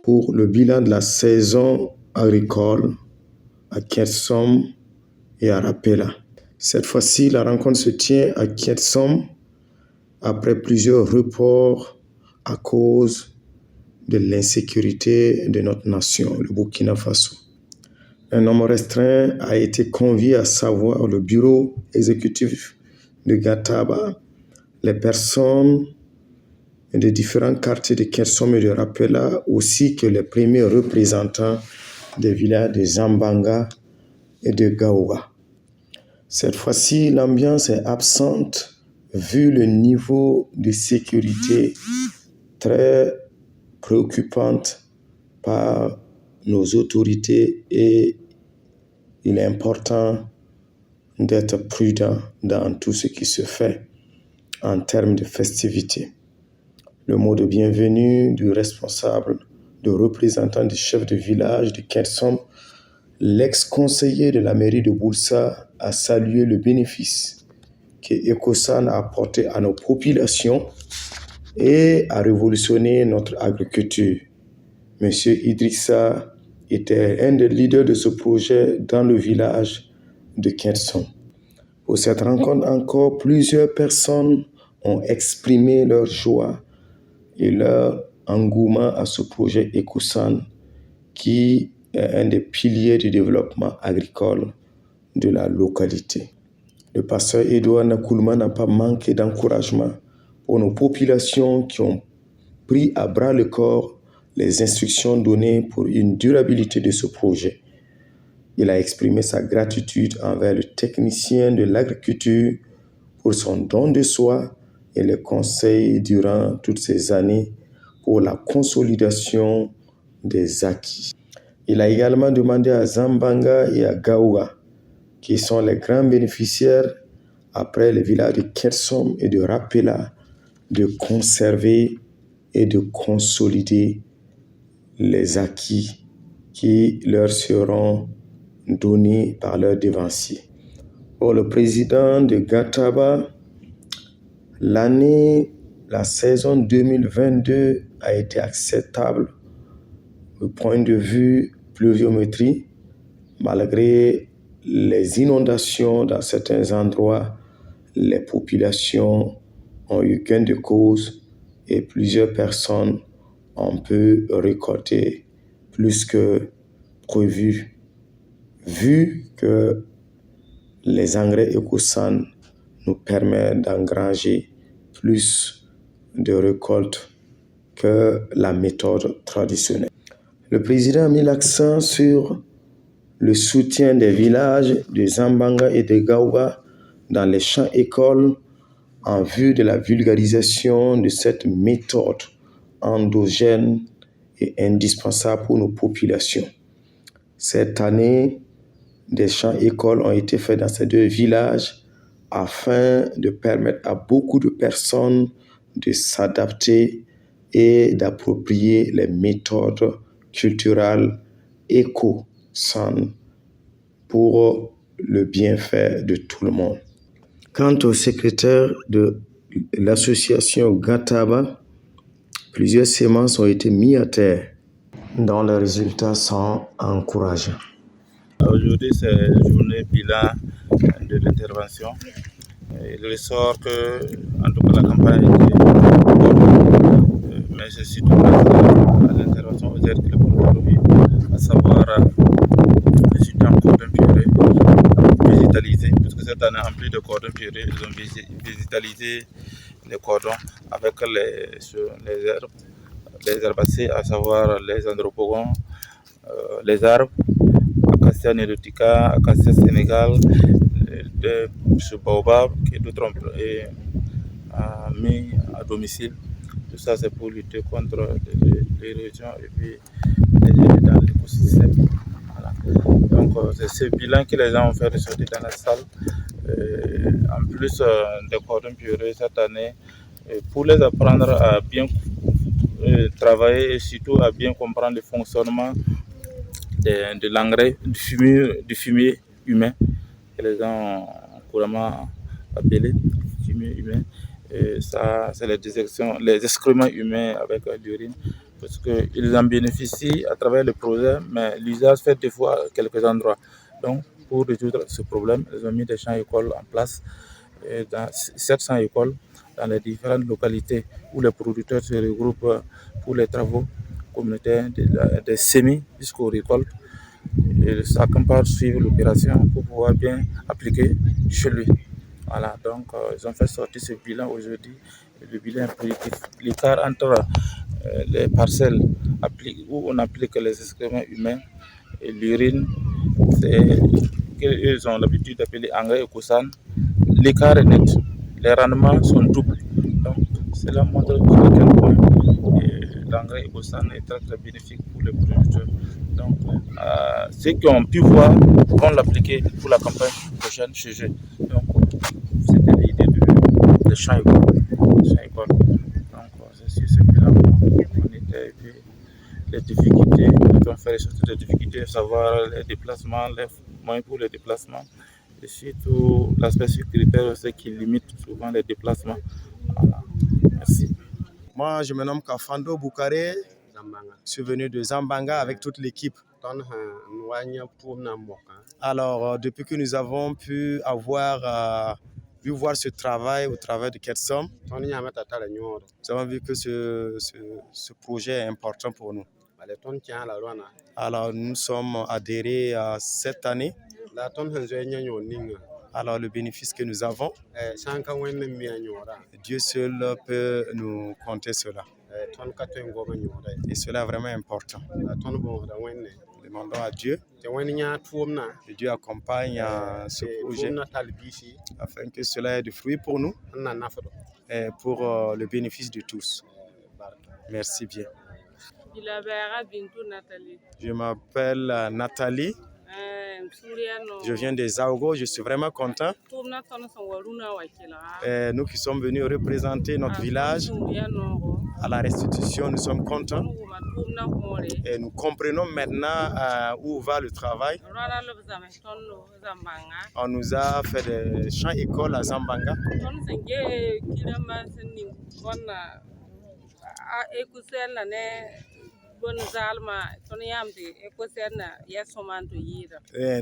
pour le bilan de la saison agricole à Khersom et à Rapella. Cette fois-ci, la rencontre se tient à Khersom après plusieurs reports à cause de l'insécurité de notre nation, le Burkina Faso. Un nombre restreint a été convié, à savoir le bureau exécutif de Gataba, les personnes de différents quartiers de Khersom et de Rapella, ainsi que les premiers représentants des villages de Zambanga et de Gaouga. Cette fois-ci, l'ambiance est absente vu le niveau de sécurité très préoccupante par nos autorités et il est important d'être prudent dans tout ce qui se fait en termes de festivités. Le mot de bienvenue du responsable, du représentant du chef de village de Khersom, l'ex-conseiller de la mairie de Boulsa, a salué le bénéfice que Ecosan a apporté à nos populations et a révolutionné notre agriculture. Monsieur Idrissa était un des leaders de ce projet dans le village de Khersom. Pour cette rencontre encore, plusieurs personnes ont exprimé leur joie et leur engouement à ce projet Ecosan qui est un des piliers du développement agricole de la localité. Le pasteur Edouard Nakoulma n'a pas manqué d'encouragement pour nos populations qui ont pris à bras le corps les instructions données pour une durabilité de ce projet. Il a exprimé sa gratitude envers le technicien de l'agriculture pour son don de soi et les conseils durant toutes ces années pour la consolidation des acquis. Il a également demandé à Zambanga et à Gaouga, qui sont les grands bénéficiaires après les villages de Khersom et de Rapella, de conserver et de consolider les acquis qui leur seront donnés par leurs devanciers. Pour le président de Gataba, la saison 2022 a été acceptable du point de vue pluviométrie, malgré les inondations dans certains endroits. Les populations ont eu gain de cause et plusieurs personnes ont pu récolter plus que prévu, vu que les engrais Ecosan nous permettent d'engranger plus de récoltes que la méthode traditionnelle. Le président a mis l'accent sur le soutien des villages de Zambanga et de Gaouga dans les champs-écoles en vue de la vulgarisation de cette méthode endogène et indispensable pour nos populations. Cette année, des champs-écoles ont été faits dans ces deux villages afin de permettre à beaucoup de personnes de s'adapter et d'approprier les méthodes culturelles éco-saines pour le bienfait de tout le monde. Quant au secrétaire de l'association Gataba, plusieurs semences ont été mises à terre, dont les résultats sont encourageants. Aujourd'hui, c'est la journée bilan de l'intervention. Il ressort que, en tout cas, la campagne est bonne, mais c'est surtout à l'intervention aux aides que le produit, à savoir le soutien en cordon pierreux végétalisé, puisque cette année, en plus de cordon pierreux, ils ont végétalisé les cordons avec les herbacées, à savoir les andropogons, les arbres, Acacia nilotica, Acacia sénégal, de baobab et d'autres mis à domicile. Tout ça, c'est pour lutter contre l'érosion et puis dans l'écosystème. Voilà. Donc, c'est ce bilan que les gens ont fait ressortir dans la salle. En plus des cordons pierreux cette année, pour les apprendre à bien travailler et surtout à bien comprendre le fonctionnement de l'engrais, du fumier humain, que les gens ont couramment appelé fumier humain. Et ça, c'est les excréments humains avec l'urine. parce qu'ils en bénéficient à travers le projet, mais l'usage fait des fois à quelques endroits. Donc, pour résoudre ce problème, ils ont mis des champs écoles en place, dans 700 écoles, dans les différentes localités où les producteurs se regroupent pour les travaux communautaires, des semis jusqu'aux récoltes. Et chacun part suivre l'opération pour pouvoir bien appliquer chez lui. Voilà, donc ils ont fait sortir ce bilan aujourd'hui. Le bilan est positif. L'écart entre les parcelles où on applique les excréments humains et l'urine, c'est qu'ils ont l'habitude d'appeler engrais Ecosan. L'écart est net. Les rendements sont doubles. Donc, cela montre à quel point l'engrais Ecosan est très, très bénéfique pour les producteurs. Donc, ceux qui ont pu voir vont l'appliquer pour la campagne prochaine chez eux. Donc, c'était l'idée de champ école. Donc, c'est sur ce bilan qu'on était. Et puis, les difficultés, nous avons fait surtout des difficultés, savoir les déplacements, les moyens pour les déplacements, et surtout l'aspect sécuritaire aussi qui limite souvent les déplacements. Voilà. Merci. Moi, je me nomme Kafando Boukare. Je suis venu de Zambanga avec toute l'équipe. Alors, depuis que nous avons pu voir ce travail au travers de Ketsom, nous avons vu que ce projet est important pour nous. Alors, nous sommes adhérés cette année. Alors, le bénéfice que nous avons, Dieu seul peut nous compter cela. Et cela est vraiment important. Demandons à Dieu que Dieu accompagne ce projet afin que cela ait du fruit pour nous et pour le bénéfice de tous. Merci bien. Je m'appelle Nathalie. Je viens des Zaogo, je suis vraiment content. Et nous qui sommes venus représenter notre village à la restitution, nous sommes contents. Et nous comprenons maintenant où va le travail. On nous a fait des champs-écoles à Zambanga.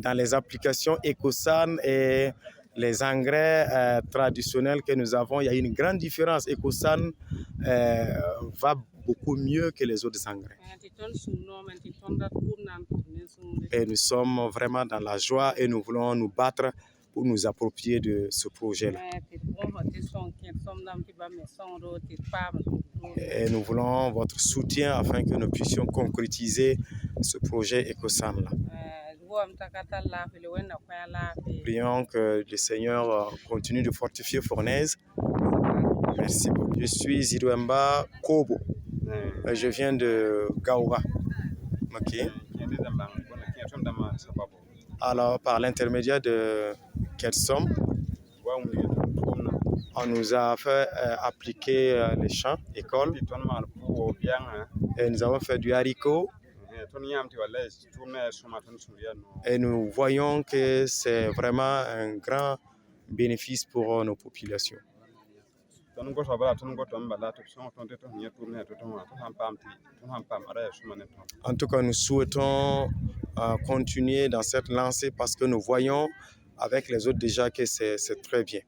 Dans les applications Ecosan et les engrais traditionnels que nous avons, il y a une grande différence. Ecosan va beaucoup mieux que les autres engrais. Et nous sommes vraiment dans la joie et nous voulons nous battre pour nous approprier de ce projet-là. Et nous voulons votre soutien afin que nous puissions concrétiser ce projet Ecosan-là. Prions que le Seigneur continue de fortifier Fournaise. Merci beaucoup. Je suis Zidouemba Kobo. Je viens de Gaouba. Okay. Alors, par l'intermédiaire de Ketsom, on nous a fait appliquer les champs, écoles, et nous avons fait du haricot. Et nous voyons que c'est vraiment un grand bénéfice pour nos populations. En tout cas, nous souhaitons continuer dans cette lancée parce que nous voyons avec les autres déjà que c'est très bien.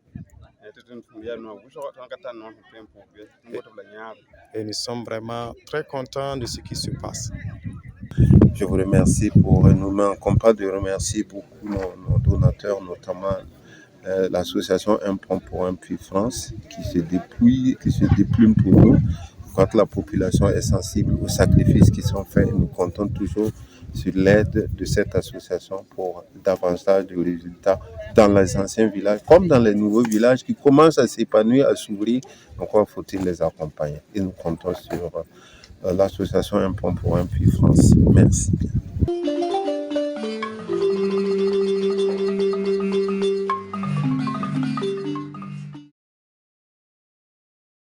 Et nous sommes vraiment très contents de ce qui se passe. Je vous remercie nous ne manquons pas de remercier beaucoup nos donateurs, notamment l'association Un Pont pour un Puits France, qui se déplume pour nous. Quand la population est sensible aux sacrifices qui sont faits, nous comptons toujours sur l'aide de cette association pour davantage de résultats dans les anciens villages, comme dans les nouveaux villages qui commencent à s'épanouir, à s'ouvrir. Donc, faut-il les accompagner? Et nous comptons sur l'association Un Pont pour un Puits France. Merci.